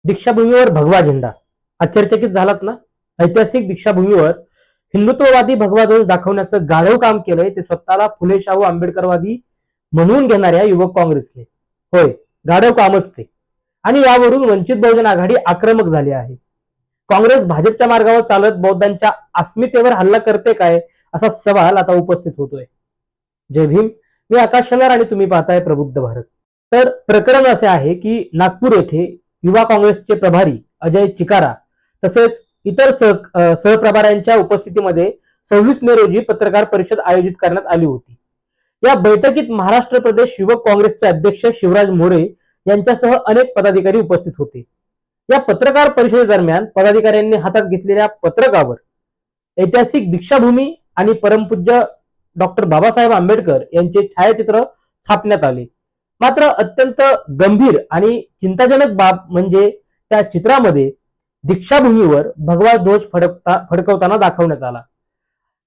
दीक्षाभूमीवर भगवा झेंडा आश्चर्यचकित झालात ना? ऐतिहासिक दीक्षाभूमीवर हिंदुत्ववादी भगवा ध्वज दाखवण्याचं गाढव काम केलंय ते स्वतःला फुले शाहू आंबेडकरवादी म्हणून घेणाऱ्या युवक काँग्रेसने. होय, गाढव कामच ते. आणि यावरून वंचित बहुजन आघाडी आक्रमक झाली आहे. काँग्रेस भाजपच्या मार्गावर चालत बौद्धांच्या अस्मितेवर हल्ला करते काय, असा सवाल आता उपस्थित होतोय. जय भीम. मी आकाश शनर आणि तुम्ही पाहताय प्रबुद्ध भारत. तर प्रकरण असे आहे की नागपूर येथे युवा काँग्रेसचे प्रभारी अजय चिकारा तसेच इतर सहप्रभाऱ्यांच्या उपस्थितीमध्ये 26 मे रोजी पत्रकार परिषद आयोजित करण्यात आली होती. या बैठकीत महाराष्ट्र प्रदेश युवक काँग्रेसचे अध्यक्ष शिवराज मोरे यांच्यासह अनेक पदाधिकारी उपस्थित होते. या पत्रकार परिषदेदरम्यान पदाधिकाऱ्यांनी हातात घेतलेल्या पत्रकावर ऐतिहासिक दीक्षाभूमी आणि परमपूज्य डॉक्टर बाबासाहेब आंबेडकर यांचे छायाचित्र छापण्यात आले. मात्र अत्यंत गंभीर आणि चिंताजनक बाब म्हणजे त्या चित्रामध्ये दीक्षाभूमीवर भगवा ध्वज फडकवताना दाखवण्यात आला.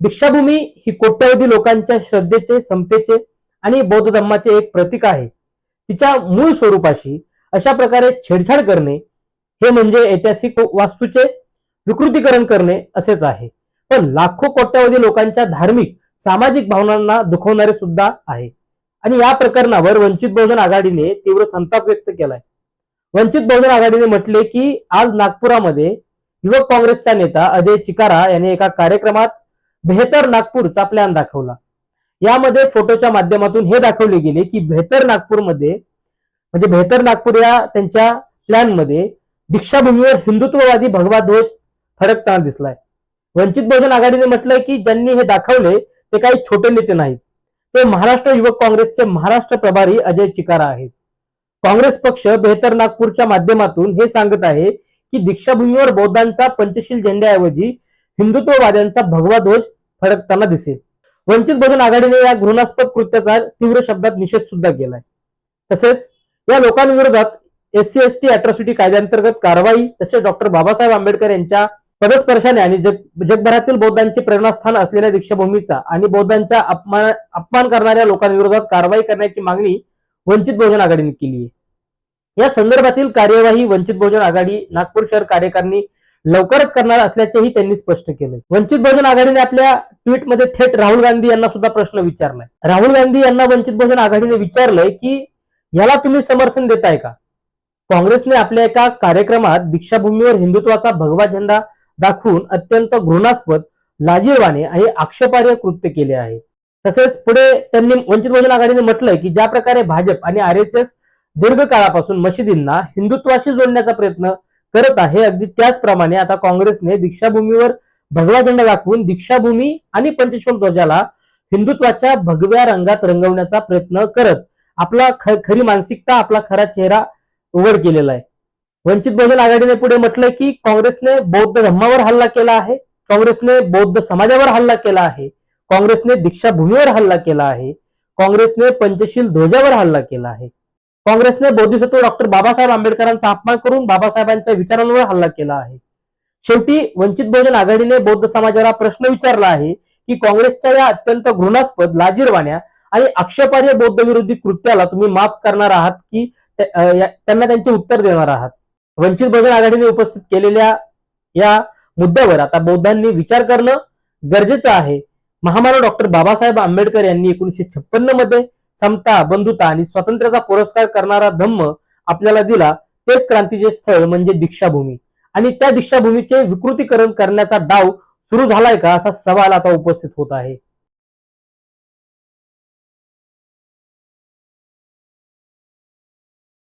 दीक्षाभूमी ही कोट्यवधी लोकांच्या श्रद्धेचे, समतेचे आणि बौद्ध धर्माचे एक प्रतीक आहे. तिच्या मूळ स्वरूपाशी अशा प्रकारे छेडछाड करणे हे म्हणजे ऐतिहासिक वास्तूचे विकृतीकरण करणे असेच आहे. पण लाखो कोट्यवधी लोकांच्या धार्मिक, सामाजिक भावनांना दुखवणारे सुद्धा आहे. आणि या प्रकरणावर वंचित बहुजन आघाडीने तीव्र संताप व्यक्त केलाय. वंचित बहुजन आघाडीने म्हटले की आज नागपुरामध्ये युवक काँग्रेसचा नेता अजय चिकारा याने एका कार्यक्रमात बेहतर नागपूरचा प्लॅन दाखवला. यामध्ये फोटोच्या माध्यमातून हे दाखवले गेले की बेहतर नागपूरमध्ये म्हणजे बेहतर नागपूर या त्यांच्या प्लॅन मध्ये दीक्षाभूमीवर हिंदुत्ववादी भगवा ध्वज फडकताना दिसलाय. वंचित बहुजन आघाडीने म्हटलंय की ज्यांनी हे दाखवले ते काही छोटे नेते नाहीत, ते महाराष्ट्र युवक काँग्रेसचे महाराष्ट्र प्रभारी अजय चिकारा आहेत. काँग्रेस पक्ष बेहतर नागपूरच्या माध्यमातून हे सांगत आहे की दीक्षाभूमीवर बौद्धांचा पंचशील झेंड्याऐवजी हिंदुत्ववाद्यांचा भगवा ध्वज फडकताना दिसेल. वंचित बहुजन आघाडीने या घृणास्पद कृत्याचा तीव्र शब्दात निषेध सुद्धा केलाय. तसेच या लोकांविरोधात SC/ST अॅट्रॉसिटी कायद्याअंतर्गत कारवाई, तसेच डॉक्टर बाबासाहेब आंबेडकर यांच्या पदस्पर्शाने आणि जगभरातील बौद्धांचे प्रेरणास्थान असलेल्या दीक्षाभूमीचा आणि बौद्धांच्या अपमान करणाऱ्या लोकांविरोधात कारवाई करण्याची मागणी वंचित बहुजन आघाडीने केली आहे. या संदर्भातील कार्यवाही वंचित बहुजन आघाडी नागपूर शहर कार्यकारिणी लवकरच करणार असल्याचेही त्यांनी स्पष्ट केले. वंचित बहुजन आघाडीने आपल्या ट्विटमध्ये थेट राहुल गांधी यांना सुद्धा प्रश्न विचारलाय. राहुल गांधी यांना वंचित बहुजन आघाडीने विचारलंय की याला तुम्ही समर्थन देताय का? काँग्रेसने आपल्या एका कार्यक्रमात दीक्षाभूमीवर हिंदुत्वाचा भगवा झेंडा दाखवून अत्यंत घृणास्पद, लाजिरवाणे आणि आक्षेपार्ह कृत्य केले आहे. तसेच पुढे त्यांनी वंचित बहुजन आघाडीने म्हटलंय की ज्या प्रकारे भाजप आणि RSS दीर्घकाळापासून मशिदींना हिंदुत्वाशी जोडण्याचा प्रयत्न करत आहे, अगदी त्याचप्रमाणे आता काँग्रेसने दीक्षाभूमीवर भगवा झेंडा दाखवून दीक्षाभूमी आणि पंचशील ध्वजाला हिंदुत्वाच्या भगव्या रंगात रंगवण्याचा प्रयत्न करत आपला खरी मानसिकता, आपला खरा चेहरा उघड केलेला आहे. वंचित बहुजन आघाडीने पुढे म्हटलंय की काँग्रेसने बौद्ध धर्मावर हल्ला केला आहे, काँग्रेसने बौद्ध समाजावर हल्ला केला आहे, काँग्रेसने दीक्षाभूमीवर हल्ला केला आहे, काँग्रेसने पंचशील ध्वजावर हल्ला केला आहे, काँग्रेसने बोधिसत्व डॉक्टर बाबासाहेब आंबेडकरांचा अपमान करून बाबासाहेबांच्या विचारांवर हल्ला केला आहे. शेवटी वंचित बहुजन आघाडीने बौद्ध समाजाला प्रश्न विचारला आहे की काँग्रेसच्या या अत्यंत घृणास्पद, लाजिरवाण्या आणि आक्षेपार्ह बौद्ध विरोधी कृत्याला तुम्ही माफ करणार आहात की त्यांना त्यांचे उत्तर देणार आहात? वंचित बहुजन आघाडीने उपस्थित केलेल्या या मुद्द्यावर आता बौद्धांनी विचार करणं गरजेचं आहे. महामानव डॉक्टर बाबासाहेब आंबेडकर यांनी 1956 मध्ये समता, बंधुता आणि स्वातंत्र्याचा पुरस्कार करणारा धम्म आपल्याला दिला. तेच क्रांतीचे स्थळ म्हणजे दीक्षाभूमी. आणि त्या दीक्षाभूमीचे विकृतीकरण करण्याचा डाव सुरू झालाय का, असा सवाल आता उपस्थित होत आहे.